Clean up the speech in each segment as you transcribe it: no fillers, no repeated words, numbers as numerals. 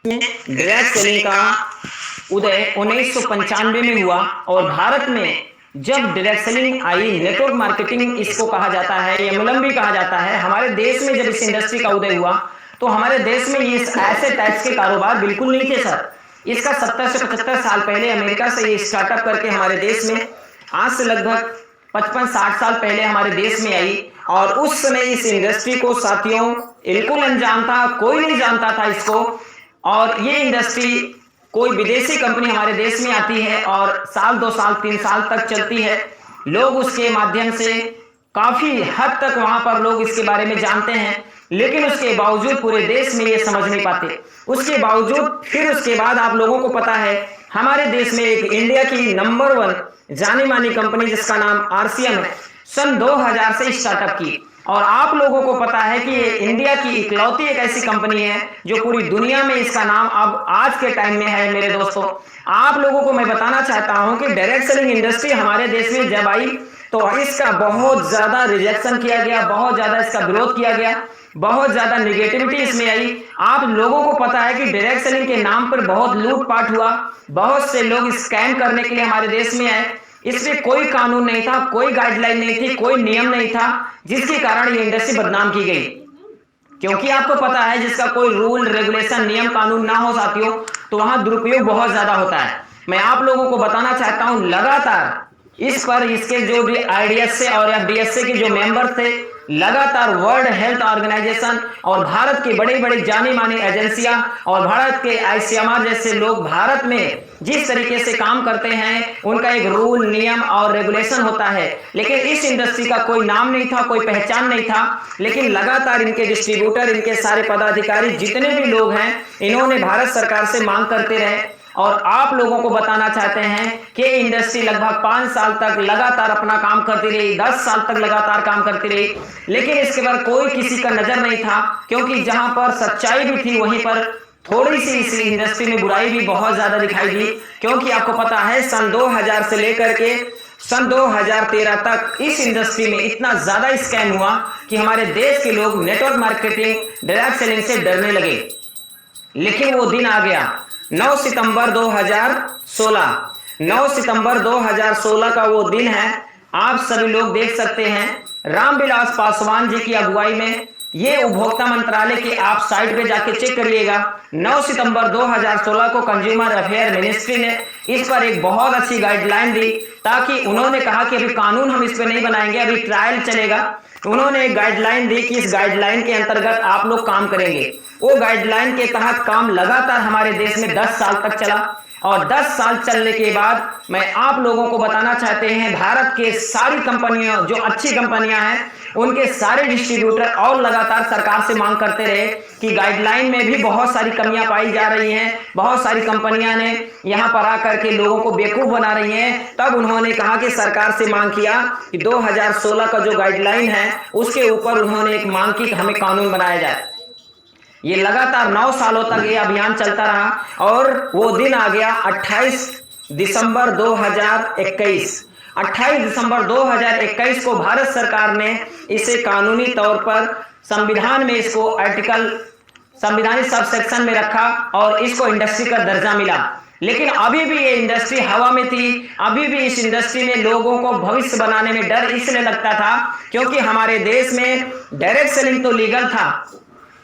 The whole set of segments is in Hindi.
डायरेक्ट सेलिंग का उदय 1995 में हुआ और भारत में जब डायरेक्ट सेलिंग आई, नेटवर्क मार्केटिंग इसको कहा जाता है, एमएलएम भी कहा जाता है। हमारे देश में जब इस इंडस्ट्री का उदय हुआ तो हमारे देश में ये ऐसे टाइप्स के कारोबार बिल्कुल नहीं थे सर। इसका 70 से 75 साल पहले अमेरिका से ये स्टार्टअप करके हमारे देश में, आज से लगभग 55-60 साल पहले हमारे देश में आई। और उस समय इस इंडस्ट्री को साथियों बिल्कुल अनजान था, कोई नहीं जानता था इसको। और ये इंडस्ट्री कोई विदेशी कंपनी हमारे देश में आती है और साल 2 साल 3 साल तक चलती है। लोग उसके माध्यम से काफी हद तक वहां पर लोग इसके बारे में जानते हैं, लेकिन उसके बावजूद पूरे देश में ये समझ नहीं पाते। उसके बावजूद फिर उसके बाद आप लोगों को पता है हमारे देश में एक इंडिया की नंबर 1 जानी मानी कंपनी जिसका नाम आरसीएम है, सन 2000 से स्टार्टअप की। और आप लोगों को पता है कि ये इंडिया की इकलौती एक ऐसी कंपनी है जो पूरी दुनिया में इसका नाम अब आज के टाइम में है। मेरे दोस्तों, आप लोगों को मैं बताना चाहता हूं कि डायरेक्ट सेलिंग इंडस्ट्री हमारे देश में जब आई तो इसका बहुत ज्यादा रिजेक्शन किया गया, बहुत ज्यादा इसका विरोध किया गया, बहुत ज्यादा निगेटिविटी इसमें आई। आप लोगों को पता है कि डायरेक्ट सेलिंग के नाम पर बहुत लूटपाट हुआ, बहुत से लोग स्कैम करने के लिए हमारे देश में आए। इसमें कोई कानून नहीं था, कोई गाइडलाइन नहीं थी, कोई नियम नहीं था, जिसके कारण ये इंडस्ट्री बदनाम की गई। क्योंकि आपको पता है जिसका कोई रूल रेगुलेशन नियम कानून ना हो साथियों तो वहां दुरुपयोग बहुत ज्यादा होता है। मैं आप लोगों को बताना चाहता हूं लगातार इस पर इसके जो भी आईडीएसए और एफडीएसए के जो मेंबर थे, लगातार वर्ल्ड हेल्थ ऑर्गेनाइजेशन और भारत की बड़ी बड़ी जानी मानी एजेंसियां और भारत के आईसीएमआर जैसे लोग भारत में जिस तरीके से काम करते हैं, उनका एक रूल नियम और रेगुलेशन होता है। लेकिन इस इंडस्ट्री का कोई नाम नहीं था, कोई पहचान नहीं था। लेकिन लगातार इनके डिस्ट्रीब्यूटर, इनके सारे पदाधिकारी जितने भी लोग हैं, इन्होंने भारत सरकार से मांग करते रहे। और आप लोगों को बताना चाहते हैं कि इंडस्ट्री लगभग 5 साल तक लगातार अपना काम करती रही, 10 साल तक लगातार काम करती रही, लेकिन इसके बाद कोई किसी का नजर नहीं था। क्योंकि जहां पर सच्चाई भी थी वहीं पर थोड़ी सी इस इंडस्ट्री में बुराई भी बहुत ज्यादा दिखाई दी। क्योंकि आपको पता है सन 2000 से लेकर के सन 2013 तक इस इंडस्ट्री में इतना ज्यादा स्कैम हुआ कि हमारे देश के लोग नेटवर्क मार्केटिंग डायरेक्ट सेलिंग से डरने लगे। लेकिन वो दिन आ गया 9 सितंबर 2016। 9 सितंबर 2016 का वो दिन है। आप सभी लोग देख सकते हैं रामविलास पासवान जी की अगुवाई में, ये उपभोक्ता मंत्रालय की आप साइट पे जाके चेक करिएगा। 9 सितंबर 2016 को कंज्यूमर अफेयर मिनिस्ट्री ने इस पर एक बहुत अच्छी गाइडलाइन दी, ताकि उन्होंने कहा कि अभी कानून हम इस पे नहीं बनाएंगे, अभी ट्रायल चलेगा। उन्होंने एक गाइडलाइन दी कि इस गाइडलाइन के अंतर्गत आप लोग काम करेंगे। वो गाइडलाइन के तहत काम लगातार हमारे देश में 10 साल तक चला। और 10 साल चलने के बाद मैं आप लोगों को बताना चाहते हैं भारत के सारी कंपनियां जो अच्छी कंपनियां हैं, उनके सारे डिस्ट्रीब्यूटर और लगातार सरकार से मांग करते रहे कि गाइडलाइन में भी बहुत सारी कमियां पाई जा रही हैं, बहुत सारी कंपनियां ने यहां पर आकर के लोगों को बेवकूफ बना रही हैं। तब उन्होंने कहा कि सरकार से मांग किया कि 2016 का जो गाइडलाइन है उसके ऊपर उन्होंने एक मांग की कि हमें कानून बनाया जाए। ये लगातार 9 सालों तक ये अभियान चलता रहा और वो दिन आ गया 28 दिसंबर 2021। 28 दिसंबर 2021 को भारत सरकार ने इसे कानूनी तौर पर संविधान में इसको आर्टिकल संविधानिक सब सेक्शन में रखा और इसको इंडस्ट्री का दर्जा मिला। लेकिन अभी भी ये इंडस्ट्री हवा में थी। अभी भी इस इंडस्ट्री में लोगों को भविष्य बनाने में डर इसलिए लगता था क्योंकि हमारे देश में डायरेक्ट सेलिंग तो लीगल था,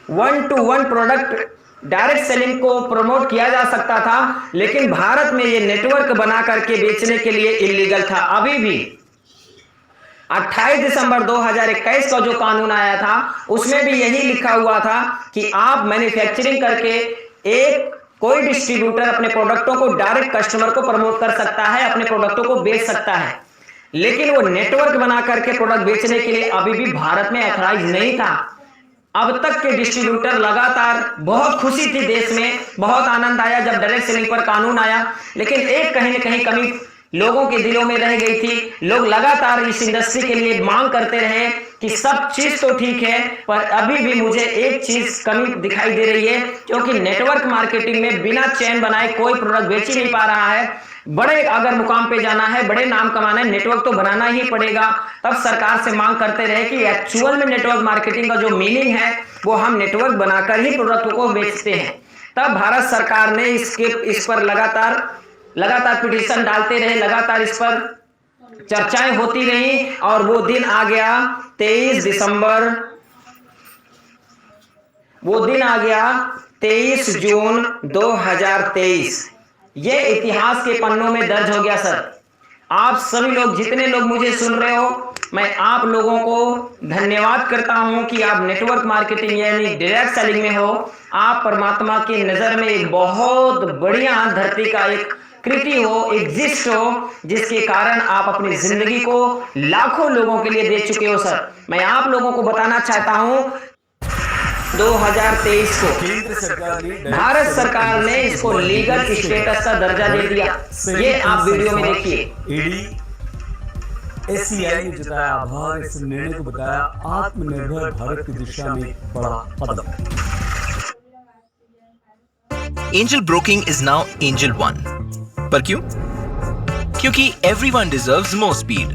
1-to-1 प्रोडक्ट डायरेक्ट सेलिंग को प्रमोट किया जा सकता था, लेकिन भारत में ये नेटवर्क बना करके बेचने के लिए इलीगल था। अभी भी 28 दिसंबर 2021 का जो कानून आया था उसमें भी यही लिखा हुआ था कि आप मैन्युफैक्चरिंग करके एक कोई डिस्ट्रीब्यूटर अपने प्रोडक्टों को डायरेक्ट कस्टमर को प्रमोट कर सकता है, अपने प्रोडक्टों को बेच सकता है। लेकिन वो नेटवर्क बना करके प्रोडक्ट बेचने के लिए अभी भी भारत में ऑथराइज नहीं था। अब तक के डिस्ट्रीब्यूटर लगातार, बहुत खुशी थी देश में, बहुत आनंद आया जब डायरेक्ट सेलिंग पर कानून आया, लेकिन एक कहीं ना कहीं कमी लोगों के दिलों में रह गई थी। लोग लगातार इस इंडस्ट्री के लिए मांग करते रहे कि सब चीज तो ठीक है, पर अभी भी मुझे एक चीज कमी दिखाई दे रही है, क्योंकि नेटवर्क मार्केटिंग में बिना चैन बनाए कोई प्रोडक्ट बेच ही नहीं पा रहा है। बड़े अगर मुकाम पे जाना है, बड़े नाम कमाना है, नेटवर्क तो बनाना ही पड़ेगा। तब सरकार से मांग करते रहे कि एक्चुअल में नेटवर्क मार्केटिंग का जो मीनिंग है वो हम नेटवर्क बनाकर ही प्रोडक्ट को बेचते हैं। तब भारत सरकार ने इस पर लगातार पिटीशन डालते रहे, लगातार इस पर चर्चाएं होती रही और वो दिन आ गया 23 दिसंबर, वो दिन आ गया 23 जून 2023। ये इतिहास के पन्नों में दर्ज हो गया सर। आप सभी लोग, जितने लोग मुझे सुन रहे हो, मैं आप लोगों को धन्यवाद करता हूं कि आप नेटवर्क मार्केटिंग यानी डायरेक्ट सेलिंग में हो। आप परमात्मा की नजर में एक बहुत बढ़िया धरती का एक कृति हो, एग्जिस्ट हो, जिसके कारण आप अपनी जिंदगी को लाखों लोगों के लिए दे चुके हो सर। मैं आप लोगों को बताना चाहता हूं 2023 को भारत सरकार ने इसको लीगल स्टेटस का दर्जा दे दिया। ये आप वीडियो में देखिए। SCI ने जताया आभार, इस निर्णय को बताया आत्मनिर्भर भारत की दिशा में बड़ा कदम। Angel Broking is now Angel One. पर क्यों? क्योंकि everyone deserves more speed.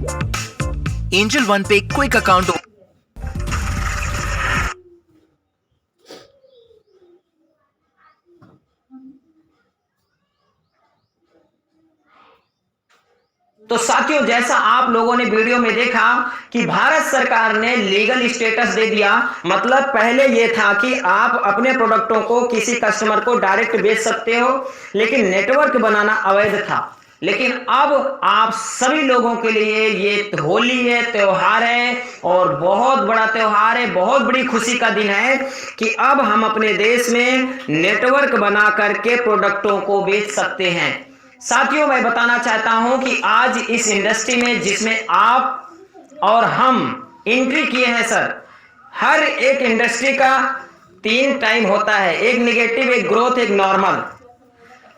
Angel One पे क्विक अकाउंट तो साथियों, जैसा आप लोगों ने वीडियो में देखा कि भारत सरकार ने लीगल स्टेटस दे दिया। मतलब पहले यह था कि आप अपने प्रोडक्टों को किसी कस्टमर को डायरेक्ट बेच सकते हो, लेकिन नेटवर्क बनाना अवैध था। लेकिन अब आप सभी लोगों के लिए ये होली है, त्योहार है और बहुत बड़ा त्योहार है, बहुत बड़ी खुशी का दिन है कि अब हम अपने देश में नेटवर्क बना करके प्रोडक्टों को बेच सकते हैं। साथियों, मैं बताना चाहता हूं कि आज इस इंडस्ट्री में जिसमें आप और हम एंट्री किए हैं सर, हर एक इंडस्ट्री का 3 टाइम होता है, एक नेगेटिव, एक ग्रोथ, एक नॉर्मल।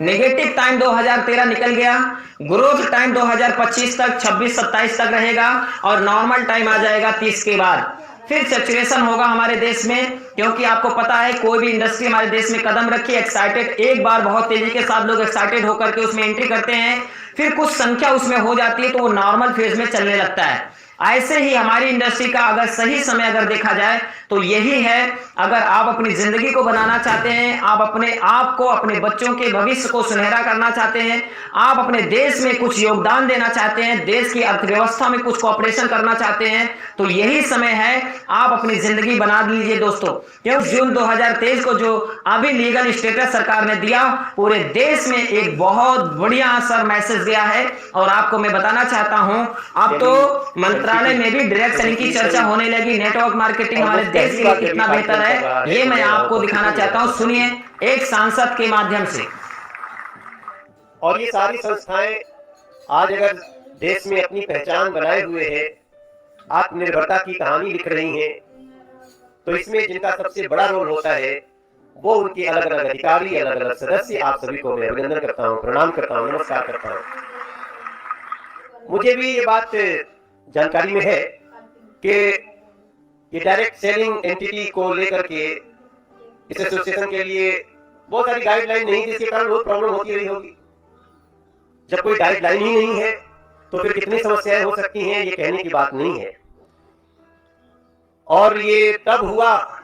नेगेटिव टाइम 2013 निकल गया, ग्रोथ टाइम 2025 तक, 26-27 तक रहेगा और नॉर्मल टाइम आ जाएगा 30 के बाद। फिर सैचुरेशन होगा हमारे देश में, क्योंकि आपको पता है कोई भी इंडस्ट्री हमारे देश में कदम रखी, एक्साइटेड, एक बार बहुत तेजी के साथ लोग एक्साइटेड होकर के उसमें एंट्री करते हैं, फिर कुछ संख्या उसमें हो जाती है तो वो नॉर्मल फेज में चलने लगता है। ऐसे ही हमारी इंडस्ट्री का अगर सही समय अगर देखा जाए तो यही है। अगर आप अपनी जिंदगी को बनाना चाहते हैं, आप अपने आप को, अपने बच्चों के भविष्य को सुनहरा करना चाहते हैं, आप अपने देश में कुछ योगदान देना चाहते हैं, देश की अर्थव्यवस्था में कुछ कोऑपरेशन करना चाहते हैं, तो यही समय है। आप अपनी जिंदगी बना लीजिए दोस्तों। क्योंकि जून 2023 को जो अभी लीगल स्टेटस सरकार ने दिया, पूरे देश में एक बहुत बढ़िया सर मैसेज गया है। और आपको मैं बताना चाहता हूं, अब तो मंत्रालय में भी डायरेक्ट सेलिंग की चर्चा होने लगी। नेटवर्क मार्केटिंग हमारे देश के लिए कितना बेहतर है, ये मैं आपको दिखाना चाहता हूं। सुनिए एक सांसद के माध्यम से। और ये सारी संस्थाएं आज अगर देश में अपनी पहचान बनाए हुए हैं, आत्मनिर्भरता की कहानी लिख रही हैं, तो इसमें जिनका सबसे बड़ा रोल होता है वो उनके अलग अलग अधिकारी, अलग अलग सदस्य। आप सभी को मैं अभिनंदन करता हूं, प्रणाम करता हूं, नमस्कार करता हूं। मुझे भी ये बात जानकारी में है कि ये डायरेक्ट सेलिंग एंटिटी को लेकर के इस एसोसिएशन के लिए बहुत सारी गाइडलाइन नहीं, जिसके कारण बहुत प्रॉब्लम होती रही होगी। जब कोई गाइडलाइन ही नहीं है तो फिर कितनी समस्याएं हो सकती हैं, ये कहने की बात नहीं है। और ये तब हुआ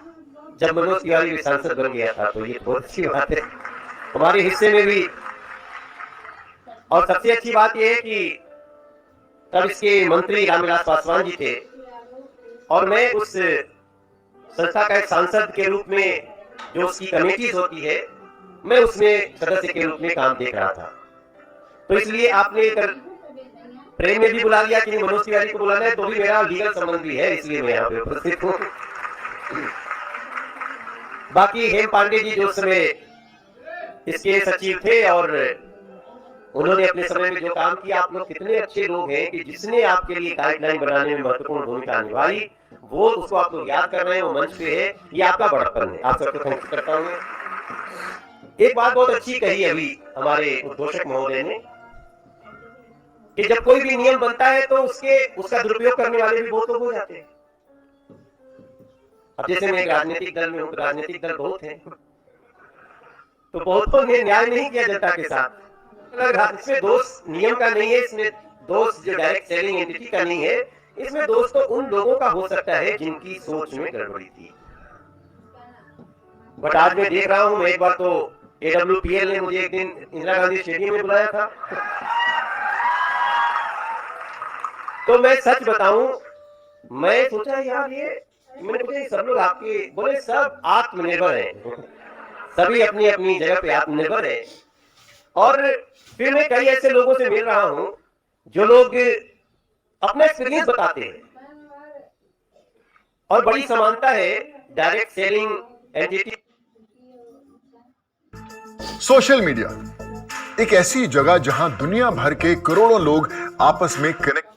जब मनोज तिवारी सांसद बन गया था, तो ये बहुत अच्छी बात है हमारे हिस्से में भी। और सबसे अच्छी बात यह है कि तब इसके मंत्री रामविलास पासवान जी थे और मैं उस संस्था का एक सांसद के रूप में, जो उसकी कमेटीज होती है, मैं उसमें सदस्य के रूप में काम देख रहा था। तो इसलिए आपने प्रेम में भी बुला लिया कि मनोज तिवारी को बुलाना है, तो भी मेरा लीगल संबंध भी है, इसलिए मैं यहाँ पे उपस्थित हूँ। बाकी हेम पांडे जी जो उस समय इसके सचिव थे और उन्होंने अपने समय में जो काम किया, आप लोग कितने अच्छे लोग हैं कि जिसने आपके लिए गाइडलाइन बनाने में महत्वपूर्ण भूमिका निभाई, वो उसको आप लोग याद कर रहे हैं, वो मंच पे है, ये आपका बड़प्पन है। आप सबको थैंक यू करता हूँ। एक बात बहुत अच्छी कही अभी हमारे उद्घोषक महोदय ने कि जब कोई भी नियम बनता है तो उसका दुरुपयोग करने वाले भी बहुत लोग हो जाते हैं। अब जैसे मैं एक राजनीतिक दल में हूँ, राजनीतिक दल बहुत हैं, तो बहुतों ने न्याय नहीं किया जनता के साथ। इसमें दोष नियम का नहीं है, इसमें दोष जो डायरेक्ट सेलिंग एंटिटी का नहीं है, इसमें दोष तो उन लोगों का हो सकता है जिनकी सोच में गड़बड़ी थी। बट आज मैं देख रहा हूं, मैं एक बार तो AWPL ने मुझे एक दिन इंदिरा गांधी स्टेडियम में बुलाया था। तो मैं सच बताऊं, मैं सोचा यार मैंने पूछा सब लोग आपके, बोले सब आत्मनिर्भर हैं, सभी अपनी अपनी जगह पे आत्मनिर्भर है। और फिर मैं कई ऐसे लोगों से मिल रहा हूं जो लोग अपना एक्सपीरियंस बताते हैं, और बड़ी समानता है direct selling entity. Social media एक ऐसी जगह जहां दुनिया भर के करोड़ों लोग आपस में कनेक्ट।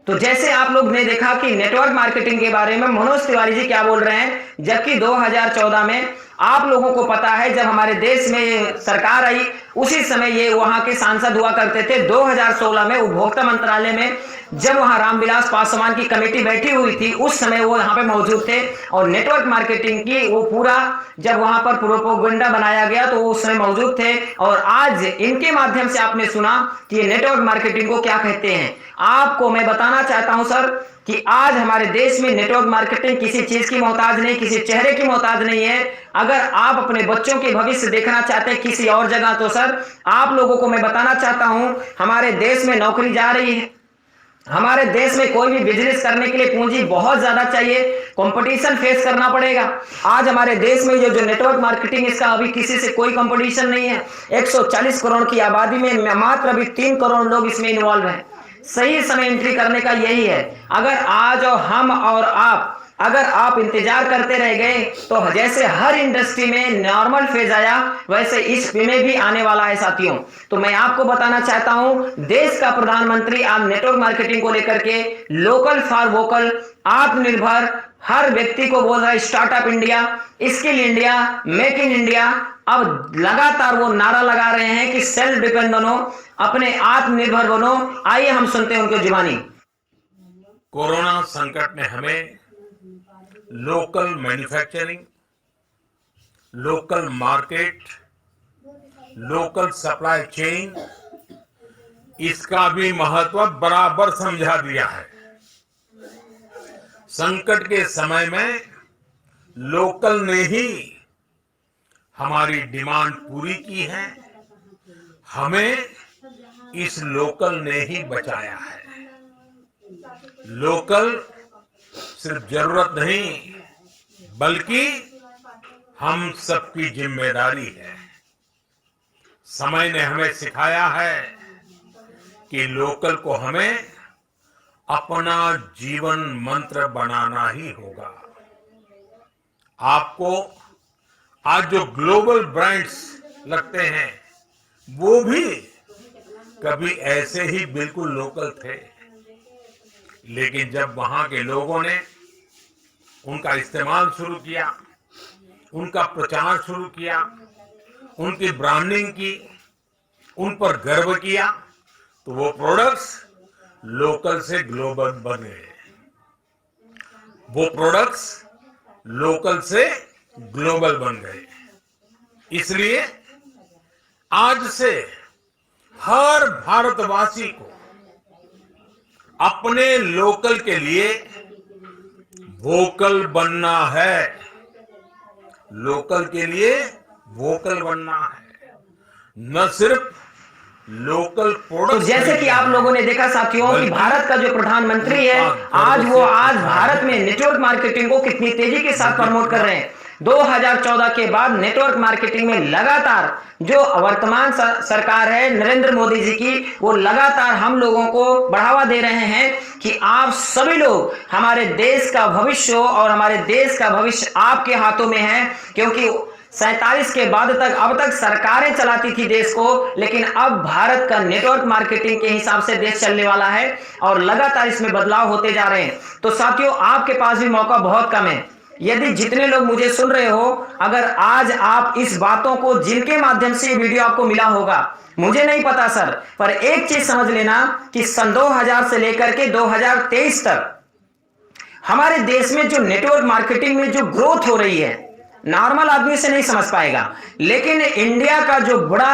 तो जैसे आप लोग ने देखा कि नेटवर्क मार्केटिंग के बारे में मनोज तिवारी जी क्या बोल रहे हैं, जबकि 2014 में आप लोगों को पता है जब हमारे देश में सरकार आई उसी समय ये वहां के सांसद हुआ करते थे। 2016 में उपभोक्ता मंत्रालय में जब वहां रामविलास पासवान की कमेटी बैठी हुई थी उस समय वो यहाँ पे मौजूद थे, और नेटवर्क मार्केटिंग की वो पूरा जब वहां पर प्रोपोगंडा बनाया गया तो वो उस समय मौजूद थे। और आज इनके माध्यम से आपने सुना कि ये नेटवर्क मार्केटिंग को क्या कहते हैं। आपको मैं बताना चाहता हूं सर कि आज हमारे देश में नेटवर्क मार्केटिंग किसी चीज की मोहताज नहीं, किसी चेहरे की मोहताज नहीं है। अगर आप अपने बच्चों के भविष्य देखना चाहते हैं किसी और जगह, तो सर आप लोगों को मैं बताना चाहता हूं हमारे देश में नौकरी जा रही है। हमारे देश में कोई भी बिजनेस करने के लिए पूंजी बहुत ज्यादा चाहिए, कंपटीशन फेस करना पड़ेगा। आज हमारे देश में जो नेटवर्क मार्केटिंग, इसका अभी किसी से कोई कंपटीशन नहीं है। 140 करोड़ की आबादी में मात्र अभी 3 करोड़ लोग इसमें इन्वॉल्व हैं। सही समय एंट्री करने का यही है। अगर आज और हम और आप अगर आप इंतजार करते रह गए तो जैसे हर इंडस्ट्री में नॉर्मल फेज आया वैसे इस में भी आने वाला है साथियों। तो मैं आपको बताना चाहता हूं देश का प्रधानमंत्री आज नेटवर्क मार्केटिंग को लेकर के लोकल फॉर वोकल, आत्मनिर्भर, हर व्यक्ति को बोल रहा है startup India, skill India, make in India. अब लगातार वो नारा लगा रहे हैं कि सेल्फ डिपेंड बनो, अपने आत्मनिर्भर बनो। आइए हम सुनते हैं उनकी जुबानी। कोरोना संकट ने हमें local manufacturing, local market, local supply chain, इसका भी महत्व बराबर समझा दिया है। संकट के समय में लोकल ने ही हमारी डिमांड पूरी की है, हमें इस लोकल ने ही बचाया है। लोकल सिर्फ जरूरत नहीं बल्कि हम सबकी जिम्मेदारी है। समय ने हमें सिखाया है कि लोकल को हमें अपना जीवन मंत्र बनाना ही होगा। आपको आज जो ग्लोबल ब्रांड्स लगते हैं वो भी कभी ऐसे ही बिल्कुल लोकल थे, लेकिन जब वहां के लोगों ने उनका इस्तेमाल शुरू किया, उनका प्रचार शुरू किया, उनकी ब्रांडिंग की, उन पर गर्व किया, तो वो प्रोडक्ट्स लोकल से ग्लोबल बन गए। वो प्रोडक्ट्स लोकल से ग्लोबल बन गए। इसलिए आज से हर भारतवासी को अपने लोकल के लिए वोकल बनना है। लोकल के लिए वोकल बनना है, न सिर्फ लोकल तो प्रोडक्ट। जैसे कि आप लोगों ने देखा साथियों कि भारत का जो प्रधानमंत्री है आज भारत में नेटवर्क मार्केटिंग को कितनी तेजी के साथ प्रमोट कर रहे हैं। 2014 के बाद नेटवर्क मार्केटिंग में लगातार जो वर्तमान सरकार है नरेंद्र मोदी जी की, वो लगातार हम लोगों को बढ़ावा दे रहे हैं कि आप सभी लोग हमारे देश का भविष्य हो और हमारे देश का भविष्य आपके हाथों में है। क्योंकि 47 के बाद तक अब तक सरकारें चलाती थी देश को, लेकिन अब भारत का नेटवर्क मार्केटिंग के हिसाब से देश चलने वाला है और लगातार इसमें बदलाव होते जा रहे हैं। तो साथियों आपके पास भी मौका बहुत कम है। यदि जितने लोग मुझे सुन रहे हो, अगर आज आप इस बातों को जिनके माध्यम से वीडियो आपको मिला होगा, मुझे नहीं पता सर, पर एक चीज समझ लेना कि सन 2000 से लेकर के 2023 तक हमारे देश में जो नेटवर्क मार्केटिंग में जो ग्रोथ हो रही है नॉर्मल आदमी से नहीं समझ पाएगा, लेकिन इंडिया का जो बड़ा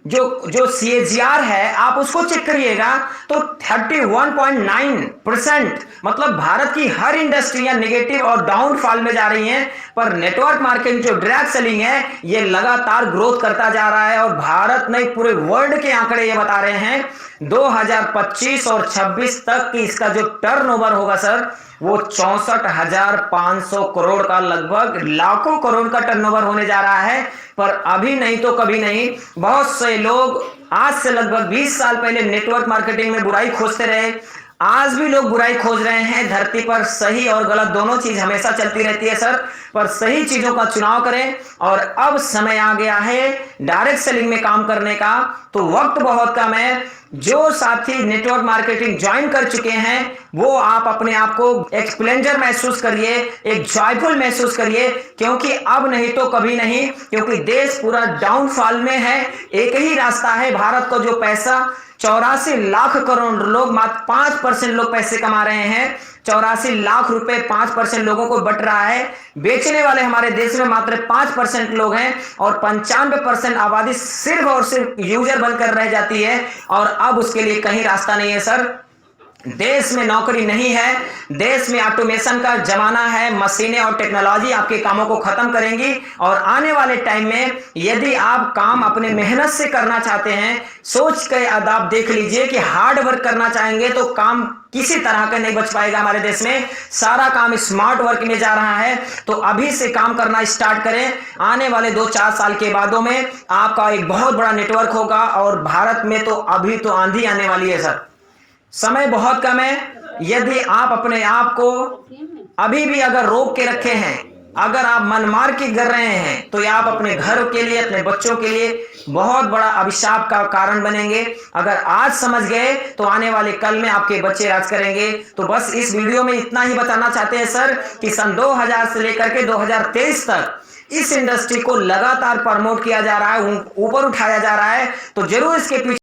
जो CAGR है आप उसको चेक करिएगा तो 31.9%, मतलब भारत की हर इंडस्ट्रियां नेगेटिव और डाउनफॉल में जा रही हैं, पर नेटवर्क मार्केटिंग जो डायरेक्ट सेलिंग है ये लगातार ग्रोथ करता जा रहा है। और भारत नहीं, पूरे वर्ल्ड के आंकड़े ये बता रहे हैं 2025 और 26 तक की इसका जो टर्नओवर होगा सर वो 64,500 करोड़ का, लगभग लाखों करोड़ का टर्नओवर होने जा रहा है। पर अभी नहीं तो कभी नहीं, बहुत से लोग आज से लगभग 20 साल पहले नेटवर्क मार्केटिंग में बुराई खोजते रहे, आज भी लोग बुराई खोज रहे हैं। धरती पर सही और गलत दोनों चीज हमेशा चलती रहती है सर, पर सही चीजों का चुनाव करें। और अब समय आ गया है डायरेक्ट सेलिंग में काम करने का, तो वक्त बहुत कम है। जो साथी नेटवर्क मार्केटिंग ज्वाइन कर चुके हैं वो आप अपने आप को एक स्प्लेंडर महसूस करिए, एक जॉयफुल महसूस करिए, क्योंकि अब नहीं तो कभी नहीं, क्योंकि देश पूरा डाउनफॉल में है। एक ही रास्ता है, भारत को जो पैसा 84 लाख करोड़ लोग, मात्र 5% लोग पैसे कमा रहे हैं। 84 लाख रुपए 5% लोगों को बट रहा है। बेचने वाले हमारे देश में मात्र 5% लोग हैं और 95% आबादी सिर्फ और सिर्फ यूजर बनकर रह जाती है। और अब उसके लिए कहीं रास्ता नहीं है सर। देश में नौकरी नहीं है, देश में ऑटोमेशन का जमाना है, मशीनें और टेक्नोलॉजी आपके कामों को खत्म करेंगी। और आने वाले टाइम में यदि आप काम अपने मेहनत से करना चाहते हैं, सोच के आप देख लीजिए कि हार्ड वर्क करना चाहेंगे तो काम किसी तरह का नहीं बच पाएगा हमारे देश में। सारा काम स्मार्ट वर्क में जा रहा है, तो अभी से काम करना स्टार्ट करें। आने वाले 2-4 साल के बादों में आपका एक बहुत बड़ा नेटवर्क होगा। और भारत में तो अभी तो आंधी आने वाली है सर, समय बहुत कम है। यदि आप अपने आप को अभी भी अगर रोक के रखे हैं, अगर आप मनमार की कर रहे हैं, तो आप अपने घर के लिए, अपने बच्चों के लिए बहुत बड़ा अभिशाप का कारण बनेंगे। अगर आज समझ गए तो आने वाले कल में आपके बच्चे राज करेंगे। तो बस इस वीडियो में इतना ही बताना चाहते हैं सर कि सन 2000 से लेकर के 2023 तक इस इंडस्ट्री को लगातार प्रमोट किया जा रहा है, ऊपर उठाया जा रहा है। तो जरूर इसके पीछे